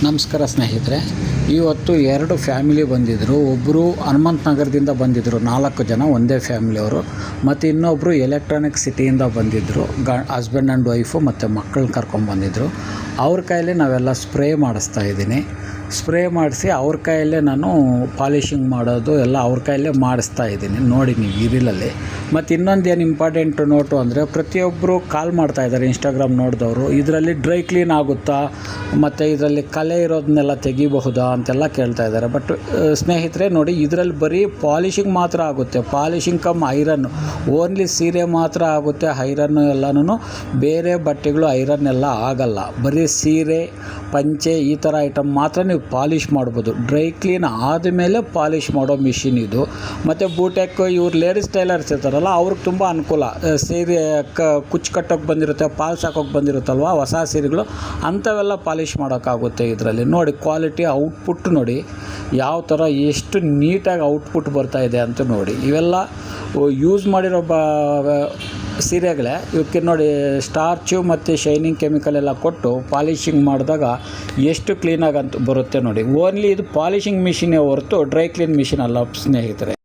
ನಮಸ್ಕಾರ ಸ್ನೇಹಿತರೆ, ಇವತ್ತು 2 ಫ್ಯಾಮಿಲಿ ಬಂದಿದ್ದರು. ಒಬ್ಬರು ಹನುಮಂತ ನಗರದಿಂದ ಬಂದಿದ್ದರು, 4 ಜನ ಒಂದೇ ಫ್ಯಾಮಿಲಿಯವರು. ಮತ್ತು ಇನ್ನೊಬ್ಬರು ಎಲೆಕ್ಟ್ರಾನಿಕ್ ಸಿಟಿಯಿಂದ ಬಂದಿದ್ದರು, ಹಸ್ಬೆಂಡ್ ಆ್ಯಂಡ್ ವೈಫು ಮತ್ತು ಮಕ್ಕಳನ್ನ ಕರ್ಕೊಂಡ್ಬಂದಿದ್ರು. ಅವ್ರ ಕೈಯಲ್ಲಿ ನಾವೆಲ್ಲ ಸ್ಪ್ರೇ ಮಾಡಿಸ್ತಾ ಇದ್ದೀನಿ. ಸ್ಪ್ರೇ ಮಾಡಿಸಿ ಅವ್ರ ಕೈಯಲ್ಲೇ ನಾನು ಪಾಲಿಷಿಂಗ್ ಮಾಡೋದು ಎಲ್ಲ ಅವ್ರ ಕೈಯಲ್ಲೇ ಮಾಡಿಸ್ತಾ ಇದ್ದೀನಿ, ನೋಡಿ ನೀವು ಇರಿಲಲ್ಲಿ. ಮತ್ತು ಇನ್ನೊಂದೇನು ಇಂಪಾರ್ಟೆಂಟ್ ನೋಟು ಅಂದರೆ, ಪ್ರತಿಯೊಬ್ಬರು ಕಾಲ್ ಮಾಡ್ತಾಯಿದ್ದಾರೆ ಇನ್ಸ್ಟಾಗ್ರಾಮ್ ನೋಡಿದವರು, ಇದರಲ್ಲಿ ಡ್ರೈ ಕ್ಲೀನ್ ಆಗುತ್ತಾ ಮತ್ತು ಇದರಲ್ಲಿ ಕಲೆ ಇರೋದನ್ನೆಲ್ಲ ತೆಗಿಬಹುದಾ ಅಂತೆಲ್ಲ ಕೇಳ್ತಾ ಇದ್ದಾರೆ. ಬಟ್ ಸ್ನೇಹಿತರೆ ನೋಡಿ, ಇದರಲ್ಲಿ ಬರೀ ಪಾಲಿಷಿಂಗ್ ಮಾತ್ರ ಆಗುತ್ತೆ, ಪಾಲಿಷಿಂಗ್ ಕಮ್ ಐರನ್ನು. ಓನ್ಲಿ ಸೀರೆ ಮಾತ್ರ ಆಗುತ್ತೆ ಐರನ್ನು, ಎಲ್ಲನೂ ಬೇರೆ ಬಟ್ಟೆಗಳು ಐರನ್ ಎಲ್ಲ ಆಗಲ್ಲ. ಬರೀ ಸೀರೆ, ಪಂಚೆ ಈ ಥರ ಐಟಮ್ ಮಾತ್ರ ನೀವು ಪಾಲಿಷ್ ಮಾಡ್ಬೋದು. ಡ್ರೈ ಕ್ಲೀನ್ ಆದಮೇಲೆ ಪಾಲಿಷ್ ಮಾಡೋ ಮಿಷಿನ್ ಇದು. ಮತ್ತು ಬೂಟೆಕ್ ಇವ್ರು ಲೇಡೀಸ್ ಟೈಲರ್ಸ್ ಇರ್ತಾರಲ್ಲ, ಅವ್ರಿಗೆ ತುಂಬ ಅನುಕೂಲ. ಸೀರೆ ಕುಚ್ಚು ಕಟ್ಟೋಕ್ಕೆ ಬಂದಿರುತ್ತೆ, ಪಾಲ್ಸ್ ಹಾಕೋಕ್ಕೆ ಬಂದಿರುತ್ತಲ್ವ ಹೊಸ ಸೀರೆಗಳು, ಅಂಥವೆಲ್ಲ ಪಾಲಿಷ್ ಮಾಡೋಕ್ಕಾಗುತ್ತೆ ಇದರಲ್ಲಿ. ನೋಡಿ ಕ್ವಾಲಿಟಿ, ಔಟ್ಪುಟ್ ನೋಡಿ ಯಾವ ಥರ ಎಷ್ಟು ನೀಟಾಗಿ ಔಟ್ಪುಟ್ ಬರ್ತಾಯಿದೆ ಅಂತ ನೋಡಿ. ಇವೆಲ್ಲ ಯೂಸ್ ಮಾಡಿರೋ ಸೀರೆಗಳೇ. ಇವಕ್ಕೆ ನೋಡಿ ಸ್ಟಾರ್ಚು ಮತ್ತು ಶೈನಿಂಗ್ ಕೆಮಿಕಲ್ ಎಲ್ಲ ಕೊಟ್ಟು ಪಾಲಿಷಿಂಗ್ ಮಾಡಿದಾಗ ಎಷ್ಟು ಕ್ಲೀನಾಗಿ ಅಂತ ಬರುತ್ತೆ ನೋಡಿ. ಓನ್ಲಿ ಇದು ಪಾಲಿಷಿಂಗ್ ಮಿಷಿನೇ ಹೊರತು ಡ್ರೈ ಕ್ಲೀನ್ ಮಿಷಿನ್ ಅಲ್ಲ ಸ್ನೇಹಿತರೆ.